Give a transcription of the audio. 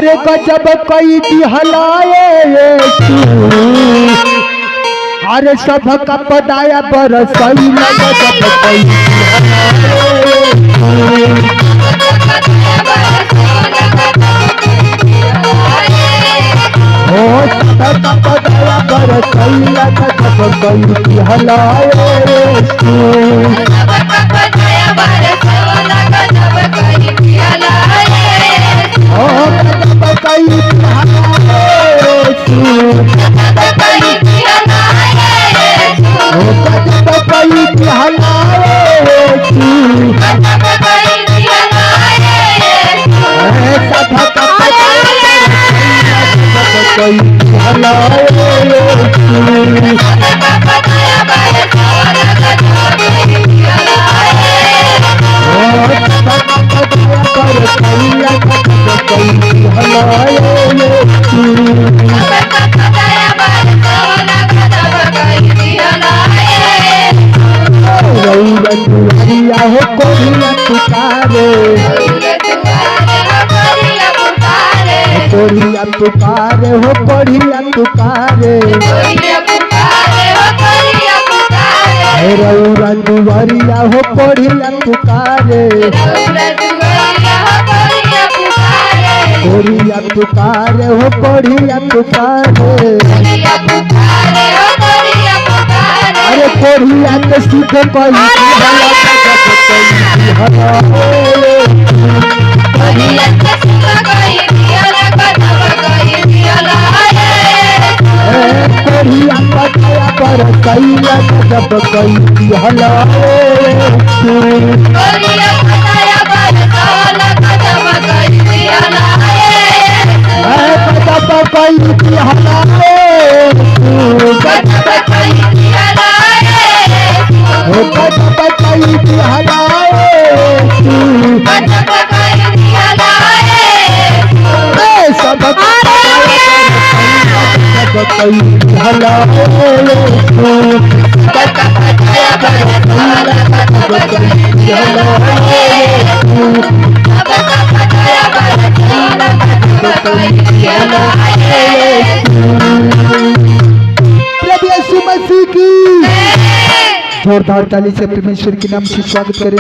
अरे गजब कई दिहलाए अरे सब का पदाया बरसई गजब कई ओ सब का पदाया बरसई गजब कई दिहलाए कोरिया पुकारे हो कोरिया पुकारे रौरा दुवरिया हो कोरिया पुकारे कोरिया पुकारे हो कोरिया पुकारे अरे कोरिया के सीधे कोई कोरिया पटाया पर कैला जब कई हलाए कोरिया पटाया पर कैला जब कई हलाए जब कई हलाए जब कई हलाए हो जब कई हलाए जब कई हलाए सब कई हलाए प्रभु यीशु मसीह की जोरदार ताली से परमेश्वर के नाम से स्वागत करें।